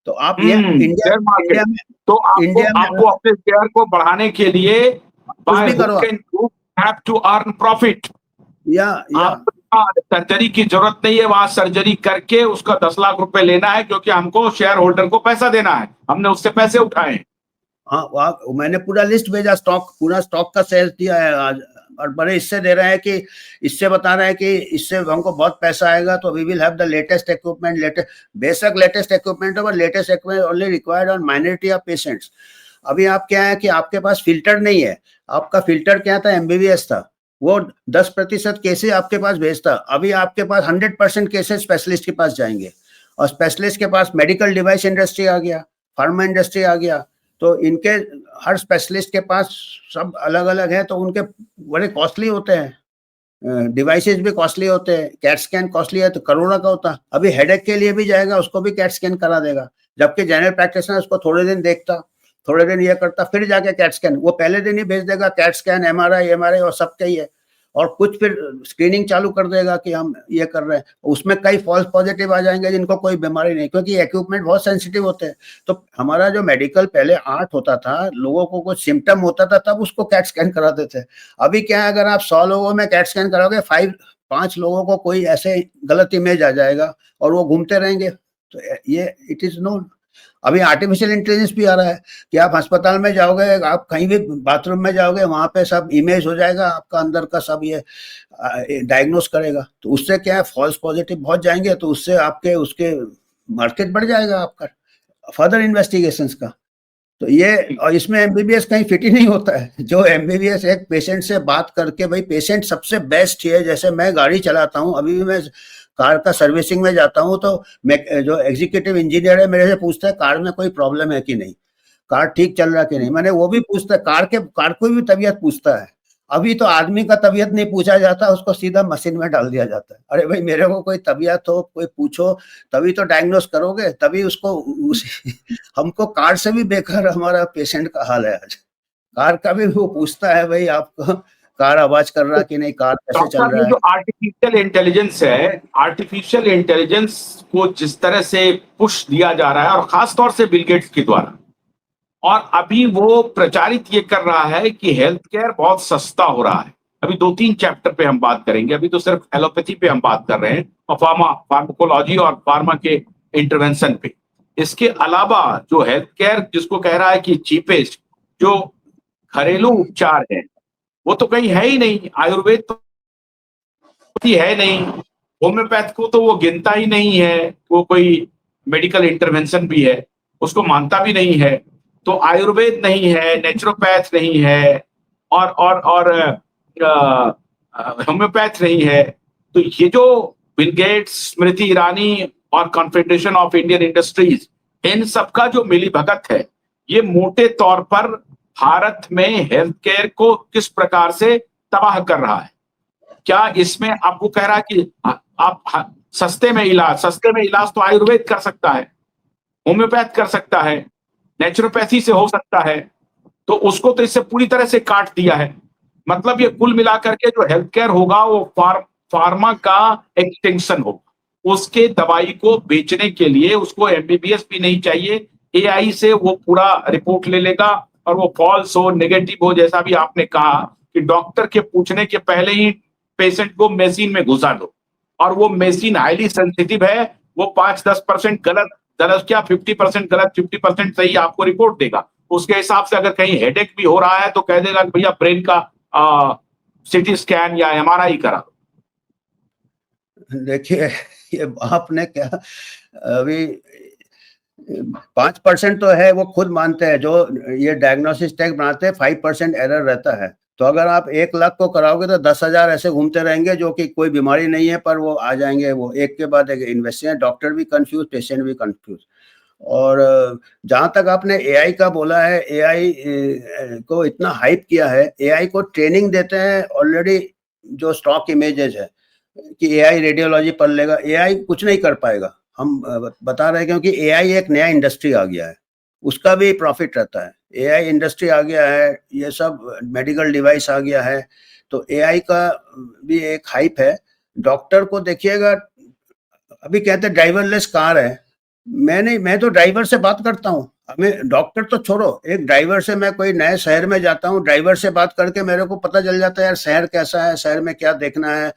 तो आप ये इंडिया में, तो आपको अपने शेयर को बढ़ाने के लिए कुछ भी करो, हैव टू अर्न प्रॉफिट। या सर्जरी की जरूरत नहीं है, वहां सर्जरी करके उसका 10 लाख रुपए लेना है, क्योंकि हमको शेयर होल्डर को पैसा देना है, हमने उससे पैसे उठाए। हाँ, मैंने पूरा लिस्ट भेजा, स्टॉक, पूरा स्टॉक का शेयर दिया है आज, और बड़े इससे दे रहे हैं कि इससे बता रहे हैं कि इससे हमको बहुत पैसा आएगा, तो we will have the latest equipment, बेशक लेटेस्ट इक्विपमेंट, और latest equipment only required on minority of patients. अभी आप क्या है कि आपके पास फिल्टर नहीं है, आपका फिल्टर क्या था, एमबीबीएस था, वो 10% केसेस आपके पास भेजता, अभी आपके पास 100% केसेस स्पेशलिस्ट के पास जाएंगे, और स्पेशलिस्ट के पास मेडिकल डिवाइस इंडस्ट्री आ गया, फार्मा इंडस्ट्री आ गया, तो इनके हर स्पेशलिस्ट के पास सब अलग अलग है, तो उनके बड़े कॉस्टली होते हैं, डिवाइसेस भी कॉस्टली होते हैं, कैट स्कैन कॉस्टली है तो करोड़ों का होता, अभी हेडेक के लिए भी जाएगा, उसको भी कैट स्कैन करा देगा, जबकि जनरल प्रैक्टिशनर उसको थोड़े दिन देखता, थोड़े दिन ये करता, फिर जाके कैट स्कैन, वो पहले दिन ही भेज देगा कैट स्कैन, एमआरआई और सब ही है, और कुछ फिर स्क्रीनिंग चालू कर देगा कि हम ये कर रहे हैं, उसमें कई फॉल्स पॉजिटिव आ जाएंगे जिनको कोई बीमारी नहीं, क्योंकि इक्विपमेंट बहुत सेंसिटिव होते हैं। तो हमारा जो मेडिकल पहले आर्ट होता था, लोगों को कुछ सिम्टम होता था तब उसको कैट स्कैन कराते थे, अभी क्या है, अगर आप 100 लोगों में कैट स्कैन कराओगे, 5 लोगों को कोई ऐसे गलत इमेज आ जाएगा और वो घूमते रहेंगे, तो ये इट इज नोन। अभी आर्टिफिशियल इंटेलिजेंस भी आ रहा है कि आप अस्पताल में जाओगे, आप कहीं भी बाथरूम में जाओगे, वहां पे सब इमेज हो जाएगा, आपका अंदर का सब ये डायग्नोस करेगा, तो उससे क्या है, फॉल्स पॉजिटिव बहुत जाएंगे, तो उससे आपके उसके मार्केट बढ़ जाएगा आपका फर्दर इन्वेस्टिगेशंस का। तो ये, और इसमें एमबीबीएस कहीं फिट ही नहीं होता है, जो एमबीबीएस एक पेशेंट से बात करके, भाई पेशेंट सबसे बेस्ट है, जैसे मैं गाड़ी चलाता हूँ, अभी भी मैं कार का सर्विसिंग में जाता हूँ, तो मैं, जो एग्जीक्यूटिव इंजीनियर है मेरे से पूछता है कार में कोई प्रॉब्लम है कि नहीं, कार ठीक चल रहा है कि नहीं, मैंने वो भी पूछता है, कार को भी तबीयत पूछता है। अभी तो आदमी का तबीयत नहीं पूछा जाता, उसको सीधा मशीन में डाल दिया जाता है। अरे भाई, मेरे को कोई तबीयत हो, कोई पूछो, तभी तो डायग्नोस करोगे, तभी उसको हमको कार से भी बेकार हमारा पेशेंट का हाल है आज, कार का भी वो पूछता है भाई आपको कार आवाज कर रहा कि नहीं, कार कैसे चल डॉक्टर, रहा ये है। जो आर्टिफिशियल इंटेलिजेंस है, आर्टिफिशियल इंटेलिजेंस को जिस तरह से पुश दिया जा रहा है, और खास तौर से बिल गेट्स के द्वारा, और अभी वो प्रचारित ये कर रहा है कि हेल्थ केयर बहुत सस्ता हो रहा है। अभी 2-3 चैप्टर पे हम बात करेंगे, अभी तो सिर्फ एलोपैथी पे हम बात कर रहे हैं, और फार्माकोलॉजी और फार्मा के इंटरवेंशन पे। इसके अलावा जो हेल्थ केयर जिसको कह रहा है कि चीपेस्ट, जो घरेलू उपचार है, वो तो कहीं है ही नहीं। आयुर्वेद तो है नहीं, होम्योपैथ को तो वो गिनता ही नहीं है, वो कोई मेडिकल इंटरवेंशन भी है, उसको मानता भी नहीं है। तो आयुर्वेद नहीं है, नेचुरोपैथ नहीं है, और होम्योपैथ नहीं है। तो ये जो बिल गेट्स, स्मृति ईरानी और कॉन्फेडरेशन ऑफ इंडियन इंडस्ट्रीज, इन सबका जो मिली भगत है, ये मोटे तौर पर भारत में हेल्थ केयर को किस प्रकार से तबाह कर रहा है। क्या इसमें आपको कह रहा है कि आप सस्ते में इलाज तो आयुर्वेद कर सकता है, होम्योपैथ कर सकता है, नेचुरोपैथी से हो सकता है, तो उसको तो इससे पूरी तरह से काट दिया है। मतलब ये कुल मिलाकर के जो हेल्थ केयर होगा वो फार्मा का एक्सटेंशन होगा। उसके दवाई को बेचने के लिए उसको एमबीबीएस भी नहीं चाहिए, एआई से वो पूरा रिपोर्ट ले लेगा, और वो फॉल्स हो, नेगेटिव हो, जैसा भी आपने कहा कि डॉक्टर के पूछने के पहले ही पेशेंट को मशीन में घुसा दो, और वो मशीन हाईली सेंसिटिव है, वो 5-10% गलत गलत क्या 50% गलत 50% सही आपको रिपोर्ट देगा। उसके हिसाब से अगर कहीं हेडेक भी हो रहा है तो कह देगा कि भैया ब्रेन का सीटी स्कैन या एमआरआई करा। देखिए, ये आपने क्या, अभी 5% तो है, वो खुद मानते हैं, जो ये डायग्नोसिस टैग बनाते हैं 5% एरर रहता है। तो अगर आप 1 लाख को कराओगे तो 10,000 ऐसे घूमते रहेंगे जो कि कोई बीमारी नहीं है, पर वो आ जाएंगे, वो एक के बाद एक इन्वेस्टिगेशन, डॉक्टर भी कंफ्यूज, पेशेंट भी कंफ्यूज। और जहाँ तक आपने एआई का बोला है, एआई को इतना हाइप किया है, एआई को ट्रेनिंग देते हैं ऑलरेडी, जो स्टॉक इमेजेस है कि एआई रेडियोलॉजी पढ़ लेगा, एआई कुछ नहीं कर पाएगा। हम बता रहे हैं क्योंकि एआई एक नया इंडस्ट्री आ गया है, उसका भी प्रॉफिट रहता है। एआई इंडस्ट्री आ गया है, ये सब मेडिकल डिवाइस आ गया है, तो एआई का भी एक हाइप है। डॉक्टर को देखिएगा, अभी कहते हैं ड्राइवरलेस कार है, मैं तो ड्राइवर से बात करता हूँ। हमें डॉक्टर तो छोड़ो, एक ड्राइवर से, मैं कोई नए शहर में जाता हूँ, ड्राइवर से बात करके मेरे को पता चल जाता है यार शहर कैसा है, शहर में क्या देखना है,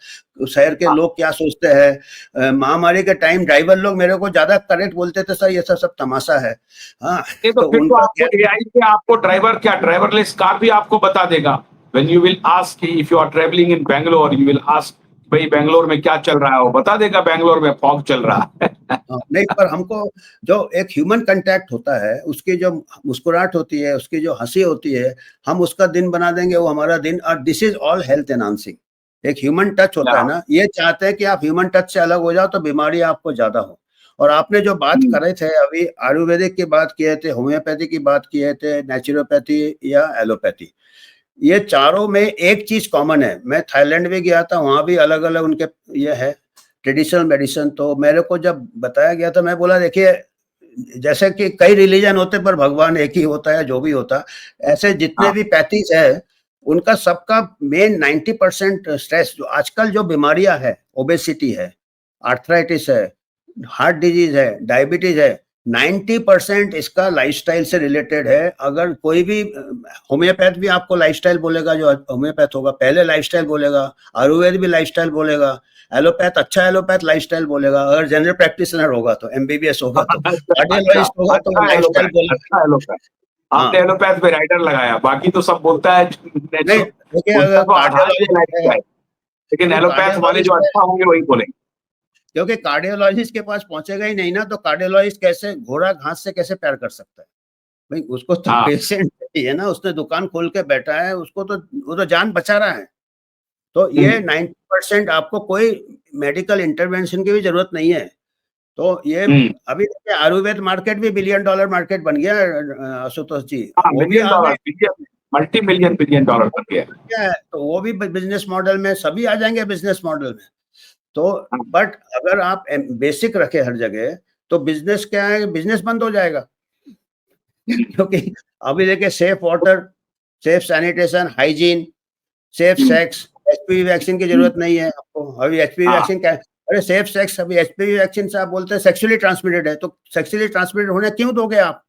शहर के लोग क्या सोचते हैं। महामारी के टाइम ड्राइवर लोग मेरे को ज्यादा करेक्ट बोलते थे, सर ये सब तमाशा है। हाँ, नहीं तो तो फिर तो उनका आपको एआई से आपको ड्राइवरलेस कार भी आपको बता देगा। When you will ask, if you are travelling in Bangalore, you will ask भाई बैंगलोर में क्या चल रहा है, वो बता देगा बैंगलोर में फॉग चल रहा है। नहीं, पर हमको जो एक ह्यूमन कांटेक्ट होता है, उसकी जो मुस्कुराहट होती है, उसकी जो हंसी होती है, हम उसका दिन बना देंगे, वो हमारा दिन। और this is all health enhancing. एक ह्यूमन टच होता है ना, ये चाहते हैं कि आप ह्यूमन टच से अलग हो जाओ तो बीमारी आपको ज्यादा हो। और आपने जो बात करे थे अभी, आयुर्वेदिक की बात किए थे, होम्योपैथी की बात किए थे, नेचुरोपैथी या एलोपैथी, ये चारों में एक चीज कॉमन है। मैं थाईलैंड भी गया था, वहां भी अलग अलग उनके ये है ट्रेडिशनल मेडिसिन। तो मेरे को जब बताया गया था, मैं बोला देखिए, जैसे कि कई रिलीजन होते पर भगवान एक ही होता है, जो भी होता, ऐसे जितने भी पैथीज है, उनका सबका मेन 90% स्ट्रेस, जो आजकल जो बीमारियां है, ओबेसिटी है, आर्थराइटिस है, हार्ट डिजीज है, डायबिटीज है, 90% इसका लाइफस्टाइल से रिलेटेड है। अगर कोई भी होम्योपैथ भी आपको लाइफस्टाइल बोलेगा, जो होम्योपैथ होगा पहले लाइफस्टाइल बोलेगा, आयुर्वेद भी लाइफस्टाइल बोलेगा, एलोपैथ अच्छा एलोपैथ लाइफस्टाइल बोलेगा, अगर जनरल प्रैक्टिशनर होगा तो, एमबीबीएस होगा तो, कार्डियोलॉजिस्ट होगा तो लाइफस्टाइल बोलेगा। अच्छा एलोपैथ, हाँ, आपने एलोपैथ पे राइटर लगाया, बाकी तो सब बोलता है नहीं देखिए, उनका अगर तो आधार ही है कार्डियोलॉजिस्ट है, लाइफस्टाइल, लेकिन देखो एलोपैथ वाले जो कार्डियोलॉजिस्ट है, अच्छा होंगे वही बोलेंगे। क्योंकि कार्डियोलॉजिस्ट के पास पहुंचेगा ही नहीं ना, तो कार्डियोलॉजिस्ट कैसे घोड़ा घास से कैसे प्यार कर सकता है भाई? उसको तो हाँ, पेशेंट है ना, उसने दुकान खोल के बैठा है, उसको तो, वो तो जान बचा रहा है। तो ये 90% आपको कोई मेडिकल इंटरवेंशन की भी जरूरत नहीं है। तो ये अभी देखिए, आयुर्वेद मार्केट भी $1 बिलियन मार्केट बन गया है, आशुतोष जी, हाँ, वो भी मिलियन आ डॉलर, गए। Billion, multi million billion dollar बन गया है। क्या है, तो वो भी बिजनेस मॉडल में, सभी आ जाएंगे बिजनेस मॉडल में। तो हाँ, बट अगर आप बेसिक रखे हर जगह, तो बिजनेस क्या है, बिजनेस बंद हो जाएगा। क्योंकि अभी देखिए, safe water, safe sanitation, hygiene, safe sex, HPV vaccine की जरूरत नहीं है आपको। अभी एचपीवी हाँ। वैक्सीन क्या है? अरे सेफ सेक्स, अभी एचपीवी वैक्सीन से आप बोलते हैं सेक्सुअली ट्रांसमिटेड है, तो सेक्सुअली ट्रांसमिटेड होने क्यों दोगे आप?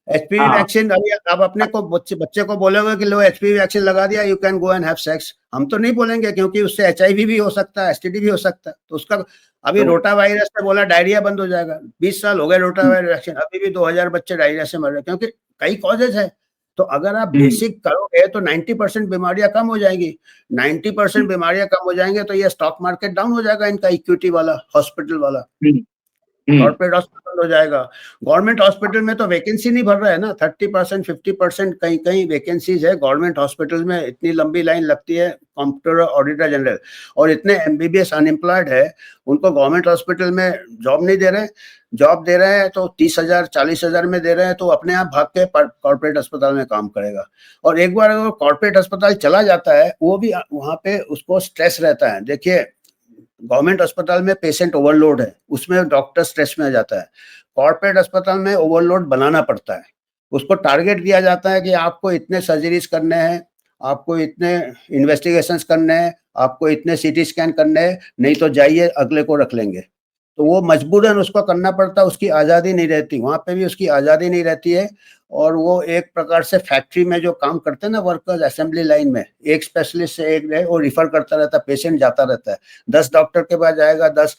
एचपीवी हाँ। वैक्सीन अभी आप अपने को बच्चे को बोलोगे कि लो एचपीवी वैक्सीन लगा दिया, you can go and have sex, हम तो नहीं बोलेंगे, क्योंकि उससे एचआईवी भी हो सकता है, एसटीडी भी हो सकता है। तो उसका अभी तो रोटा वायरस से बोला डायरिया बंद हो जाएगा, 20 साल हो गए रोटा वायरस वैक्सीन, अभी भी 2000 बच्चे डायरिया से मर रहे हैं, क्योंकि कई कॉजेज है। तो अगर आप बेसिक करोगे तो 90% बीमारियां कम हो जाएंगी। 90% बीमारियां कम हो जाएंगे तो ये स्टॉक मार्केट डाउन हो जाएगा, इनका इक्विटी वाला, हॉस्पिटल वाला, कॉर्पोरेट हॉस्पिटल हो जाएगा। गवर्नमेंट हॉस्पिटल में तो वैकेंसी नहीं भर रहा है ना, 30% 50% कहीं कहीं वैकेंसीज है गवर्नमेंट हॉस्पिटल में, इतनी लंबी लाइन लगती है कंप्यूटर ऑडिटर जनरल, और इतने एमबीबीएस अनएम्प्लॉयड है, उनको गवर्नमेंट हॉस्पिटल में जॉब नहीं दे रहे। जॉब दे रहे हैं तो 30,000 40,000 में दे रहे हैं, तो अपने आप भाग के कॉर्पोरेट अस्पताल में काम करेगा। और एक बार अगर कॉर्पोरेट अस्पताल चला जाता है, वो भी वहां पे उसको स्ट्रेस रहता है। देखिए गवर्नमेंट अस्पताल में पेशेंट ओवरलोड है, उसमें डॉक्टर स्ट्रेस में आ जाता है। कॉर्पोरेट अस्पताल में ओवरलोड बनाना पड़ता है, उसको टारगेट दिया जाता है कि आपको इतने सर्जरीज करने हैं, आपको इतने इन्वेस्टिगेशंस करने हैं, आपको इतने सीटी स्कैन करने हैं, नहीं तो जाइए अगले को रख लेंगे। तो वो मजबूरन उसको करना पड़ता है, उसकी आज़ादी नहीं रहती, वहाँ पे भी उसकी आज़ादी नहीं रहती है। और वो एक प्रकार से फैक्ट्री में जो काम करते हैं ना वर्कर्स, असेंबली लाइन में, एक स्पेशलिस्ट से एक रहे, वो रिफर करता रहता है, पेशेंट जाता रहता है, 10 डॉक्टर के पास जाएगा, 10।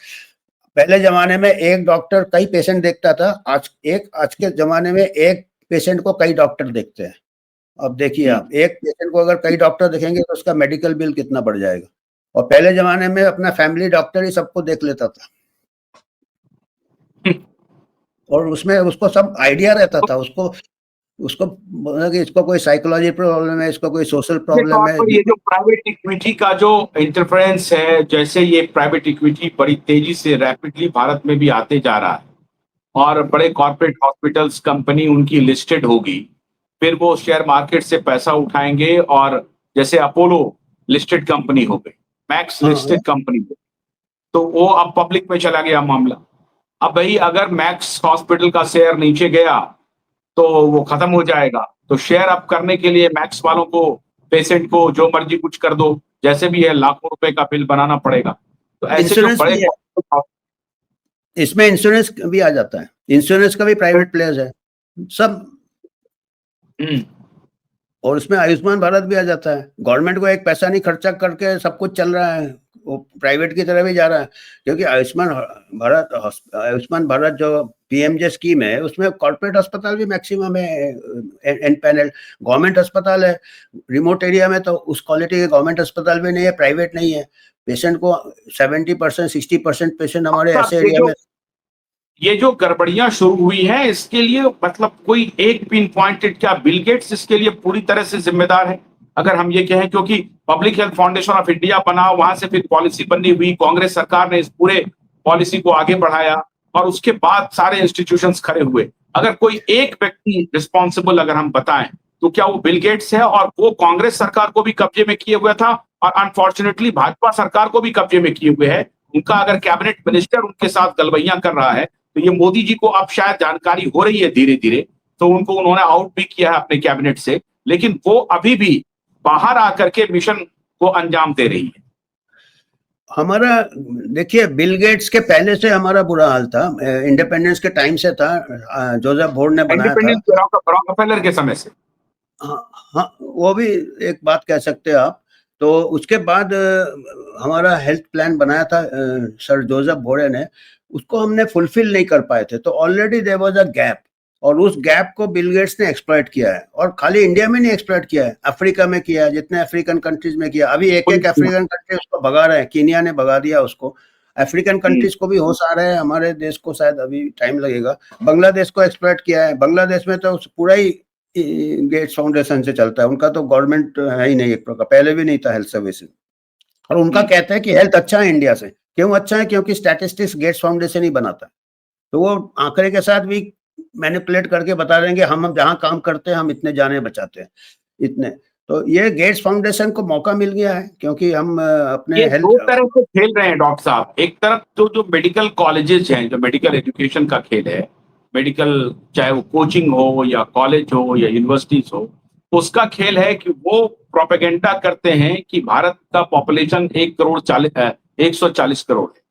पहले जमाने में एक डॉक्टर कई पेशेंट देखता था, आज के जमाने में एक पेशेंट को कई डॉक्टर देखते हैं। अब देखिए आप, एक पेशेंट को अगर कई डॉक्टर देखेंगे तो उसका मेडिकल बिल कितना बढ़ जाएगा। और पहले जमाने में अपना फैमिली डॉक्टर ही सबको देख लेता था, और उसमें उसको सब आइडिया रहता था, उसको उसको बोला कि इसको कोई साइकोलॉजी प्रॉब्लम है, इसको कोई सोशल प्रॉब्लम है। ये जो प्राइवेट इक्विटी का जो इंटरफेरेंस है, जैसे ये प्राइवेट इक्विटी बड़ी तेजी से रैपिडली भारत में भी आते जा रहा है, और बड़े कॉर्पोरेट हॉस्पिटल्स कंपनी उनकी लिस्टेड होगी, फिर वो शेयर मार्केट से पैसा उठाएंगे, और जैसे अपोलो लिस्टेड कंपनी हो गई, मैक्स लिस्टेड कंपनी हो गई, तो वो अब पब्लिक में चला गया मामला। अब भाई अगर मैक्स हॉस्पिटल का शेयर नीचे गया तो वो खत्म हो जाएगा। तो शेयर अप करने के लिए मैक्स वालों को, पेशेंट को जो मर्जी कुछ कर दो, जैसे भी है लाखों रुपए का बिल बनाना पड़ेगा। तो ऐसे जो बड़े, इसमें इंश्योरेंस भी आ जाता है, इंश्योरेंस का भी प्राइवेट प्लेयर्स है सब, और उसमें आयुष्मान भारत भी आ जाता है। गवर्नमेंट को एक पैसा नहीं खर्चा करके सब कुछ चल रहा है, वो प्राइवेट की तरह भी जा रहा है, क्योंकि आयुष्मान भारत जो पीएमजे स्कीम है, उसमें कॉर्पोरेट अस्पताल भी मैक्सिमम है, एंड पैनल गवर्नमेंट अस्पताल है। रिमोट एरिया में तो उस क्वालिटी के गवर्नमेंट अस्पताल भी नहीं है, प्राइवेट नहीं है। पेशेंट को 70% 60% पेशेंट हमारे ऐसे एरिया में, ये जो गड़बड़ियां शुरू हुई है, इसके लिए मतलब कोई एक पिन पॉइंटेड, क्या बिल गेट्स इसके लिए पूरी तरह से जिम्मेदार है? अगर हम ये कहें, क्योंकि public health foundation of India बना, वहां से फिर पॉलिसी बननी हुई, कांग्रेस सरकार ने इस पूरे पॉलिसी को आगे बढ़ाया, और उसके बाद सारे इंस्टीट्यूशंस खड़े हुए। अगर कोई एक व्यक्ति रिस्पॉन्सिबल अगर हम बताएं, तो क्या वो बिल गेट्स है? और वो कांग्रेस सरकार को भी कब्जे में किए हुआ था, और अनफॉर्चुनेटली भाजपा सरकार को भी कब्जे में किए हुए है। उनका अगर कैबिनेट मिनिस्टर उनके साथ गलबैया कर रहा है, तो ये मोदी जी को अब शायद जानकारी हो रही है धीरे धीरे, तो उनको उन्होंने आउट भी किया है अपने कैबिनेट से, लेकिन वो अभी भी बाहर आकर के मिशन को अंजाम दे रही है। हमारा देखिए, बिल गेट्स के पहले से हमारा बुरा हाल था, इंडिपेंडेंस के टाइम से था, जोसेफ बोर्ड ने बनाया था, रॉकफेलर के समय से। हाँ, वो भी एक बात कह सकते हैं आप। तो उसके बाद हमारा हेल्थ प्लान बनाया था सर जोसेफ बोरे ने, उसको हमने फुलफिल नहीं कर पाए थे, तो already there was a gap, और उस गैप को बिल गेट्स ने एक्सप्लॉइट किया है। और खाली इंडिया में नहीं एक्सप्लॉइट किया है, अफ्रीका में किया है, जितने अफ्रीकन कंट्रीज में किया। अभी एक एक अफ्रीकन कंट्री उसको भगा रहे हैं, कीनिया ने भगा दिया उसको। अफ्रीकन कंट्रीज को भी होश आ रहा है, हमारे देश को शायद अभी टाइम लगेगा। बांग्लादेश को एक्सप्लॉइट किया है, बांग्लादेश में तो पूरा ही गेट्स फाउंडेशन से चलता है, उनका तो गवर्नमेंट है ही नहीं एक प्रकार, पहले भी नहीं था हेल्थ सर्विसेज। और उनका कहते हैं कि हेल्थ अच्छा है इंडिया से। क्यों अच्छा है? क्योंकि स्टैटिस्टिक्स गेट्स फाउंडेशन ही बनाता है, तो वो आंकड़े के साथ भी मैनिपुलेट करके बता रहे हैं कि हम जहां काम करते हैं हम इतने जाने बचाते हैं, इतने। तो ये गेट्स फाउंडेशन को मौका मिल गया है, क्योंकि हम अपने हेल्थ, दो तरह से खेल रहे हैं डॉक्टर साहब। एक तरफ तो जो मेडिकल कॉलेजेस हैं, जो मेडिकल एजुकेशन का खेल है, मेडिकल चाहे वो कोचिंग हो या कॉलेज हो या यूनिवर्सिटीज हो, उसका खेल है कि वो प्रोपेगेंडा करते हैं कि भारत का पॉपुलेशन 140 करोड़ है।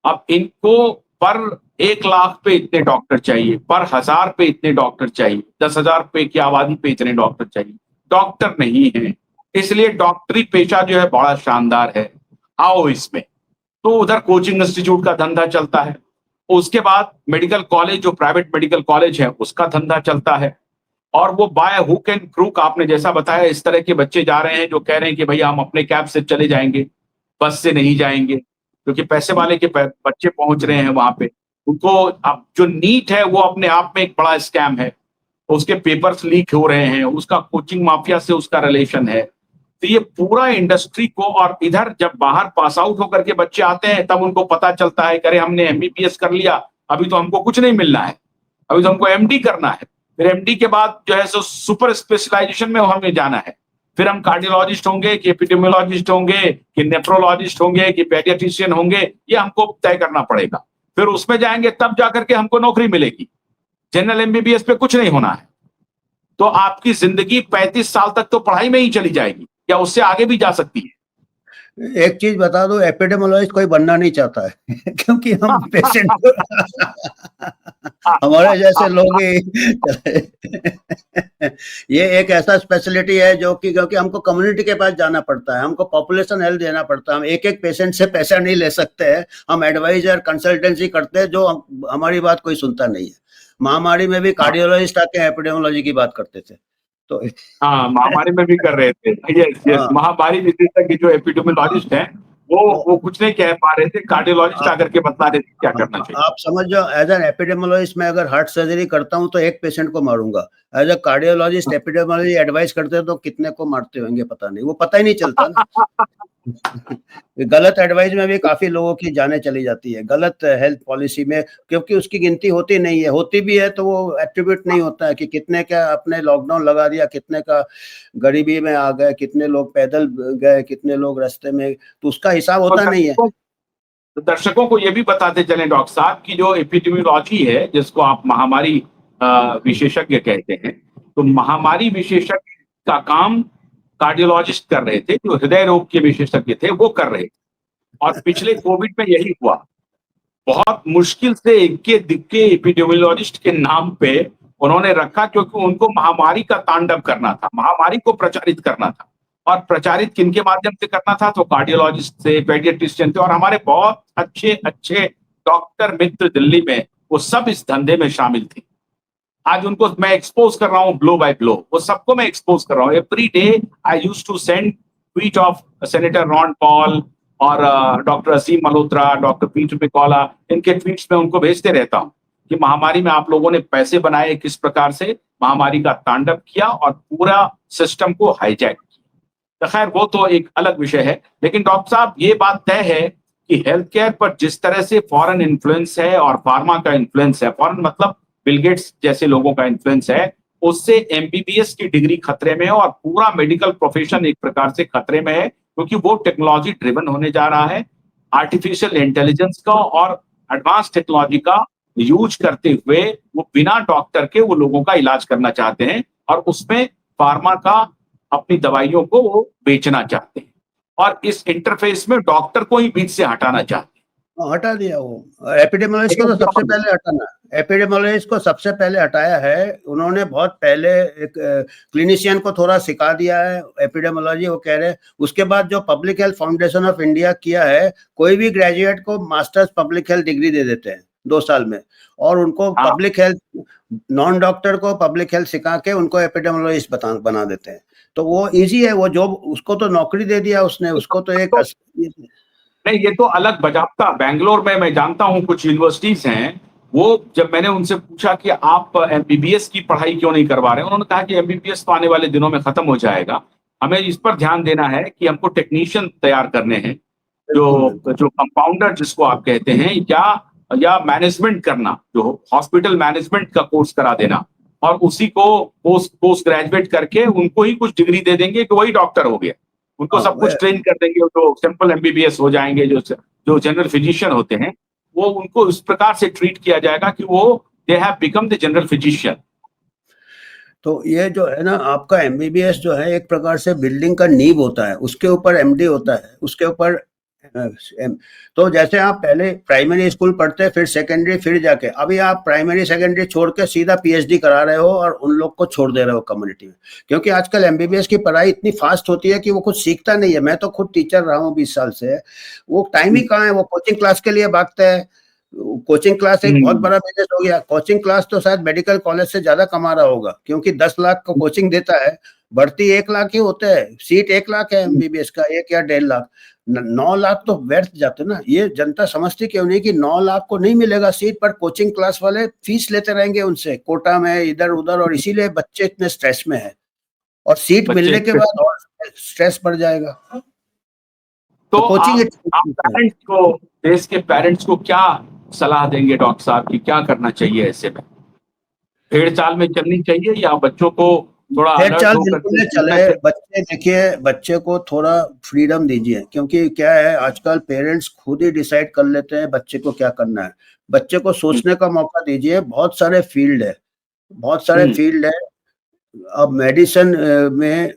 अब इनको पर 1 लाख पे इतने डॉक्टर चाहिए, पर 1000 पे इतने डॉक्टर चाहिए, 10,000 पे की आबादी पे इतने डॉक्टर चाहिए। डॉक्टर नहीं है, इसलिए डॉक्टरी पेशा जो है बड़ा शानदार है, आओ इसमें। तो उधर कोचिंग इंस्टीट्यूट का धंधा चलता है, उसके बाद मेडिकल कॉलेज, जो प्राइवेट मेडिकल कॉलेज है उसका धंधा चलता है। और वो बाय हुक एंड क्रूक, आपने जैसा बताया, इस तरह के बच्चे जा रहे हैं जो कह रहे हैं कि भैया हम अपने कैब से चले जाएंगे, बस से नहीं जाएंगे, क्योंकि पैसे वाले के बच्चे पहुंच रहे हैं वहां पे। उनको अब जो नीट है वो अपने आप में एक बड़ा स्कैम है, उसके पेपर्स लीक हो रहे हैं, उसका कोचिंग माफिया से उसका रिलेशन है। तो ये पूरा इंडस्ट्री को, और इधर जब बाहर पास आउट होकर के बच्चे आते हैं तब उनको पता चलता है कि अरे हमने एमबीबीएस कर लिया, अभी तो हमको कुछ नहीं मिलना है, अभी तो हमको एमडी करना है। फिर एमडी के बाद जो है सो सुपर स्पेशलाइजेशन में हमें जाना है। फिर हम कार्डियोलॉजिस्ट होंगे कि एपिडेमियोलॉजिस्ट होंगे कि नेफ्रोलॉजिस्ट होंगे कि पेडियाट्रिशियन होंगे, ये हमको तय करना पड़ेगा। फिर उसमें जाएंगे तब जाकर के हमको नौकरी मिलेगी। जनरल एमबीबीएस पे कुछ नहीं होना है। तो आपकी जिंदगी 35 साल तक तो पढ़ाई में ही चली जाएगी, या उससे आगे भी जा सकती है। एक चीज बता दो, एपिडेमियोलॉजिस्ट कोई बनना नहीं चाहता है क्योंकि हम पेशेंट को हमारे जैसे लोग ही ये एक ऐसा स्पेशलिटी है जो कि क्योंकि हमको कम्युनिटी के पास जाना पड़ता है, हमको पॉपुलेशन हेल्थ देना पड़ता है, हम एक एक पेशेंट से पैसा नहीं ले सकते हैं, हम एडवाइजर कंसल्टेंसी करते हैं जो हमारी बात कोई सुनता नहीं है। महामारी में भी कार्डियोलॉजिस्ट आके एपिडेमियोलॉजी की बात करते थे। तो हाँ, महामारी में भी कर रहे थे। यस, महामारी विशेषज्ञ जो एपिडेमियोलॉजिस्ट हैं वो कुछ नहीं कह पा रहे थे, कार्डियोलॉजिस्ट आकर के बता रहे थे क्या करना चाहिए। आप समझ जाओ, एज एन एपिडेमियोलॉजिस्ट मैं अगर हार्ट सर्जरी करता हूं तो एक पेशेंट को मारूंगा, as a cardiologist epidemiology advice करते हैं तो कितने को मारते होंगे पता नहीं, वो पता ही नहीं चलता ना। गलत एडवाइस में भी काफी लोगों की जानें चली जाती है, गलत हेल्थ पॉलिसी में, क्योंकि उसकी गिनती होती नहीं है, होती भी है तो वो एट्रीब्यूट नहीं होता है कि कितने का अपने लॉकडाउन लगा दिया, कितने का गरीबी में आ गए, कितने लोग पैदल गए, कितने लोग रास्ते में, तो उसका हिसाब होता नहीं है। तो दर्शकों को ये भी बताते चले डॉक्टर साहब की जो एपिडेमियोलॉजी है, जिसको आप महामारी विशेषज्ञ कहते हैं, तो महामारी विशेषज्ञ का काम कार्डियोलॉजिस्ट कर रहे थे, जो हृदय रोग के विशेषज्ञ थे वो कर रहे थे। और पिछले कोविड में यही हुआ, बहुत मुश्किल से इक्के दिक्के एपिडेमियोलॉजिस्ट के नाम पे उन्होंने रखा, क्योंकि उनको महामारी का तांडव करना था, महामारी को प्रचारित करना था। और प्रचारित किनके माध्यम से करना था? तो कार्डियोलॉजिस्ट थे, पेडियाट्रिशियन थे, और हमारे बहुत अच्छे अच्छे डॉक्टर मित्र दिल्ली में, वो सब इस धंधे में शामिल थे। आज उनको मैं एक्सपोज कर रहा हूं ब्लो बाय ब्लो, वो सबको मैं एक्सपोज कर रहा हूं। Every day I used to send tweet of Senator Ron Paul और doctor Aseem Malhotra, doctor Peter McCullough, इनके ट्वीट्स में उनको भेजते रहता हूं कि महामारी में आप लोगों ने पैसे बनाए, किस प्रकार से महामारी का तांडव किया और पूरा सिस्टम को हाईजैक किया। तो खैर वो तो एक अलग विषय है, लेकिन डॉक्टर साहब ये बात तय है कि हेल्थ केयर पर जिस तरह से फॉरेन इन्फ्लुएंस है और फार्मा का इन्फ्लुएंस है, फॉरेन मतलब बिल गेट्स जैसे लोगों का इन्फ्लुएंस है, उससे एमबीबीएस की डिग्री खतरे में है और पूरा मेडिकल प्रोफेशन एक प्रकार से खतरे में है, क्योंकि वो टेक्नोलॉजी ड्रिवन होने जा रहा है। आर्टिफिशियल इंटेलिजेंस का और एडवांस टेक्नोलॉजी का यूज करते हुए वो बिना डॉक्टर के वो लोगों का इलाज करना चाहते हैं, और उसमें फार्मा का अपनी दवाइयों को वो बेचना चाहते हैं, और इस इंटरफेस में डॉक्टर को ही बीच से हटाना चाहते हैं। हटा दिया वो। एपिडेमियोलॉजिस्ट को तो सबसे पहले हटाना, एपिडेमियोलॉजिस्ट को सबसे पहले हटाया है उन्होंने। बहुत पहले एक क्लिनिशियन को थोड़ा सिखा दिया है एपिडेमियोलॉजी, वो कह रहे हैं। उसके बाद जो public health foundation of India किया है, कोई भी ग्रेजुएट को मास्टर्स पब्लिक हेल्थ डिग्री दे देते हैं 2 साल में, और उनको पब्लिक हेल्थ, नॉन डॉक्टर को पब्लिक हेल्थ सिखा के उनको एपिडेमियोलॉजिस्ट बना देते हैं। तो वो इजी है, वो जॉब, उसको तो नौकरी दे दिया उसने, उसको तो एक नहीं, ये तो अलग बजाबता। बेंगलोर में मैं जानता हूं कुछ यूनिवर्सिटीज हैं, वो जब मैंने उनसे पूछा कि आप एमबीबीएस की पढ़ाई क्यों नहीं करवा रहे हैं, उन्होंने कहा कि एमबीबीएस तो आने वाले दिनों में खत्म हो जाएगा, हमें इस पर ध्यान देना है कि हमको टेक्नीशियन तैयार करने हैं, जो कंपाउंडर जिसको आप कहते हैं, या मैनेजमेंट करना, जो हॉस्पिटल मैनेजमेंट का कोर्स करा देना, और उसी को पोस्ट ग्रेजुएट करके उनको ही कुछ डिग्री दे देंगे कि वही डॉक्टर हो गया। उनको सब कुछ ट्रेन कर देंगे, जो सिंपल एमबीबीएस हो जाएंगे, जो जनरल फिजिशियन होते हैं, वो उनको इस प्रकार से ट्रीट किया जाएगा कि वो they have become the general physician. तो ये जो है ना, आपका एमबीबीएस जो है एक प्रकार से बिल्डिंग का नींव होता है, उसके ऊपर एमडी होता है, उसके ऊपर तो जैसे आप पहले प्राइमरी स्कूल पढ़ते, फिर सेकेंडरी, फिर जाके अभी आप प्राइमरी सेकेंडरी छोड़ के सीधा पीएचडी करा रहे हो और उन लोग को छोड़ दे रहे हो कम्युनिटी में। क्योंकि आजकल एमबीबीएस की पढ़ाई इतनी फास्ट होती है कि वो कुछ सीखता नहीं है। मैं तो खुद टीचर रहा हूँ 20 साल से, वो टाइम ही कहाँ है, वो कोचिंग क्लास के लिए भागते हैं। कोचिंग क्लास एक बहुत बड़ा बिजनेस हो गया। कोचिंग क्लास तो शायद मेडिकल कॉलेज से ज्यादा कमा रहा होगा, क्योंकि 10 लाख को कोचिंग देता है, भर्ती 1 लाख ही होते हैं, सीट 1 लाख है एमबीबीएस का, 1 या 1.5 लाख, 9 लाख तो व्यर्थ जाते ना। ये जनता समझती क्यों नहीं कि 9 लाख को नहीं मिलेगा सीट, पर कोचिंग क्लास वाले फीस लेते रहेंगे उनसे कोटा में, इधर उधर, और इसीलिए बच्चे इतने स्ट्रेस में है, और सीट मिलने के बाद और स्ट्रेस बढ़ जाएगा। तो कोचिंग आप पेरेंट्स को, देश के पेरेंट्स को क्या सलाह देंगे डॉक्टर साहब की, क्या करना चाहिए ऐसे में? भेड़ चाल में चलनी चाहिए या बच्चों को थोड़ा अलर्ट चाल होकर बिल्कुल चले? बच्चे देखिए, बच्चे को थोड़ा फ्रीडम दीजिए, क्योंकि क्या है आजकल पेरेंट्स खुद ही डिसाइड कर लेते हैं बच्चे को क्या करना है। बच्चे को सोचने का मौका दीजिए। बहुत सारे फील्ड है, बहुत सारे फील्ड है। अब मेडिसिन में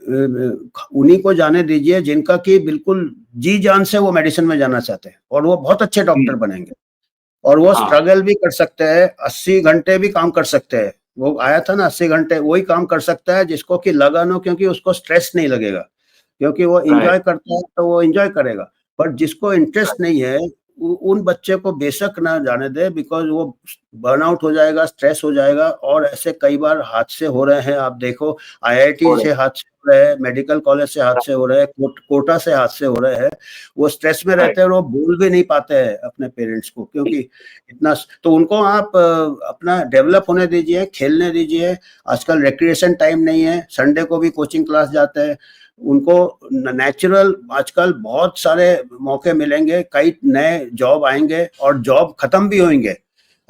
उन्हीं को जाने दीजिए जिनका कि बिल्कुल जी जान से वो मेडिसिन में जाना चाहते हैं, और वो बहुत अच्छे डॉक्टर बनेंगे, और वो स्ट्रगल भी कर सकते हैं, 80 घंटे भी काम कर सकते हैं। वो आया था ना 80 घंटे, वही काम कर सकता है जिसको कि लगन हो, क्योंकि उसको स्ट्रेस नहीं लगेगा, क्योंकि वो एंजॉय करता है तो वो एंजॉय करेगा। पर जिसको इंटरेस्ट नहीं है, उन बच्चे को बेशक ना जाने दे, बिकॉज वो बर्नआउट हो जाएगा, स्ट्रेस हो जाएगा। और ऐसे कई बार हादसे हो रहे हैं, आप देखो, आईआईटी से हादसे हो रहे हैं, मेडिकल कॉलेज से हादसे हो रहे हैं, कोटा से हादसे हो रहे हैं। वो स्ट्रेस में रहते हैं और वो बोल भी नहीं पाते हैं अपने पेरेंट्स को, क्योंकि इतना। तो उनको आप अपना डेवलप होने दीजिए, खेलने दीजिए। आजकल रिक्रिएशन टाइम नहीं है, संडे को भी कोचिंग क्लास जाते हैं। उनको नेचुरल, आजकल बहुत सारे मौके मिलेंगे, कई नए जॉब आएंगे और जॉब खत्म भी होंगे।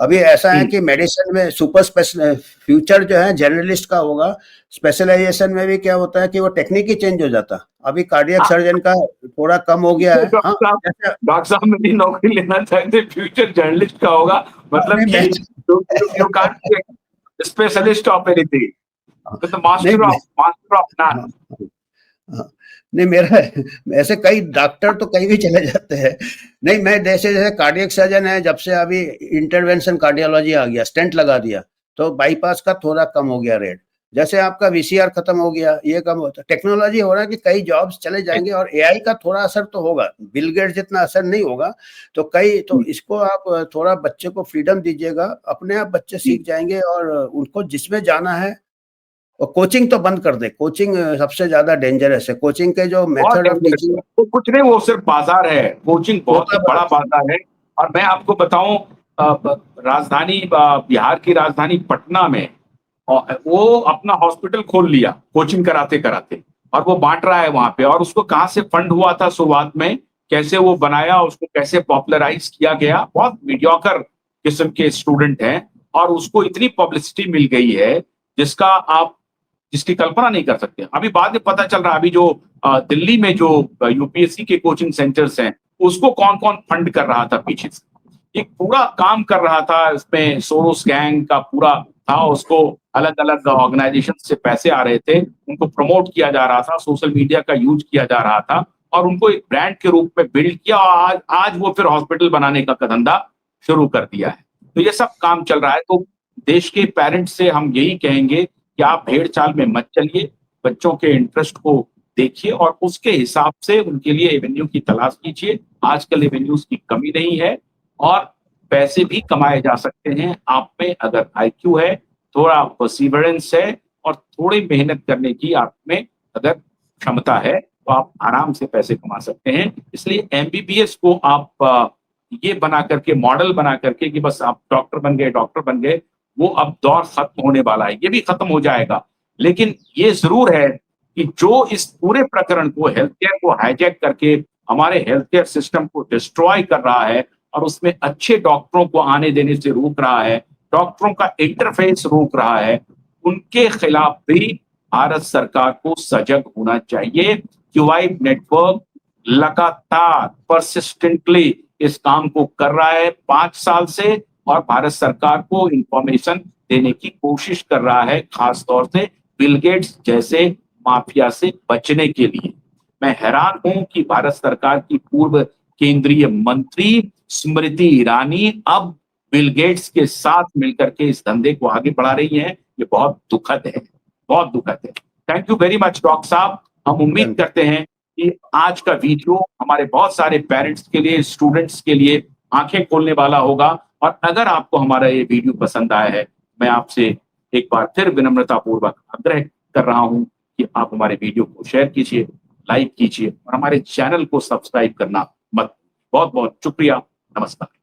अभी ऐसा है कि मेडिसिन में सुपर फ्यूचर जो है जनरलिस्ट का होगा। स्पेशलाइजेशन में भी क्या होता है कि वो टेक्निक ही चेंज हो जाता। अभी कार्डियक सर्जन का थोड़ा कम हो गया है। हाँ, डॉक्टर साहब मेरी नौकरी लेना चाहते, फ्यूचर जर्नलिस्ट का होगा, मतलब you can't specialist of anything, तो मास्टर ऑफ नॉन। नहीं, मेरा ऐसे कई डॉक्टर तो कहीं भी चले जाते हैं। नहीं, मैं जैसे जैसे कार्डियक सर्जन है, जब से अभी इंटरवेंशन कार्डियोलॉजी आ गया, स्टेंट लगा दिया, तो बाईपास का थोड़ा कम हो गया रेट। जैसे आपका वीसीआर खत्म हो गया, ये कम होता, टेक्नोलॉजी हो रहा है कि कई जॉब्स चले जाएंगे, और एआई का थोड़ा असर तो होगा, बिल गेट्स जितना असर नहीं होगा। तो तो इसको आप थोड़ा बच्चे को फ्रीडम दीजिएगा, अपने आप बच्चे सीख जाएंगे, और उनको जिसमें जाना है। और कोचिंग तो बंद कर दे, कोचिंग सबसे ज्यादा डेंजरस है। कोचिंग के जो मेथड ऑफ टीचिंग, वो कुछ नहीं, वो सिर्फ बाजार है। कोचिंग बहुत बड़ा बाजार है। और मैं आपको बताऊं, राजधानी, बिहार की राजधानी पटना में वो अपना हॉस्पिटल खोल लिया कोचिंग कराते कराते, और वो बांट रहा है वहां पे। और उसको कहां से फंड हुआ था शुरुआत में, कैसे वो बनाया, उसको कैसे पॉपुलराइज किया गया, बहुत मीडियोकर किस्म के स्टूडेंट हैं, और उसको इतनी पब्लिसिटी मिल गई है जिसकी कल्पना नहीं कर सकते। अभी बाद में पता चल रहा, अभी जो दिल्ली में जो यूपीएससी के कोचिंग सेंटर्स हैं, उसको कौन कौन फंड कर रहा था पीछे से, एक पूरा काम कर रहा था। इसमें सोरोस गैंग का पूरा था, उसको अलग अलग ऑर्गेनाइजेशन से पैसे आ रहे थे, उनको प्रमोट किया जा रहा था, सोशल मीडिया का यूज किया जा रहा था, और उनको एक ब्रांड के रूप में बिल्ड किया। और आज वो फिर हॉस्पिटल बनाने का धंधा शुरू कर दिया है। तो ये सब काम चल रहा है। तो देश के पेरेंट्स से हम यही कहेंगे कि आप भेड़ चाल में मत चलिए, बच्चों के इंटरेस्ट को देखिए, और उसके हिसाब से उनके लिए एवेन्यू की तलाश कीजिए। आजकल एवेन्यूज की कमी नहीं है, और पैसे भी कमाए जा सकते हैं। आप में अगर आईक्यू है, थोड़ा परसिवरेंस है, और थोड़ी मेहनत करने की आप में अगर क्षमता है, तो आप आराम से पैसे कमा सकते हैं। इसलिए एमबीबीएस को आप ये बना करके, मॉडल बना करके कि बस आप डॉक्टर बन गए, वो अब दौर खत्म होने वाला है, ये भी खत्म हो जाएगा। लेकिन ये जरूर है कि जो इस पूरे प्रकरण को, हेल्थ केयर को हाईजैक करके हमारे हेल्थ केयर सिस्टम को डिस्ट्रॉय कर रहा है, और उसमें अच्छे डॉक्टरों को आने देने से रोक रहा है, डॉक्टरों का इंटरफेस रोक रहा है, उनके खिलाफ भी भारत सरकार को सजग होना चाहिए। क्यूआई नेटवर्क लगातार परसिस्टेंटली इस काम को कर रहा है 5 साल से, और भारत सरकार को इंफॉर्मेशन देने की कोशिश कर रहा है, खास तौर से बिल गेट्स जैसे माफिया से बचने के लिए। मैं हैरान हूं कि भारत सरकार की पूर्व केंद्रीय मंत्री स्मृति ईरानी अब बिल गेट्स के साथ मिलकर के इस धंधे को आगे बढ़ा रही हैं। ये बहुत दुखद है, बहुत दुखद है। Thank you very much doctor साहब। हम उम्मीद करते हैं कि आज का वीडियो हमारे बहुत सारे पेरेंट्स के लिए, स्टूडेंट्स के लिए आंखें खोलने वाला होगा। और अगर आपको हमारा ये वीडियो पसंद आया है, मैं आपसे एक बार फिर विनम्रतापूर्वक आग्रह कर रहा हूं कि आप हमारे वीडियो को शेयर कीजिए, लाइक कीजिए और हमारे चैनल को सब्सक्राइब करना मत। बहुत बहुत शुक्रिया। नमस्कार।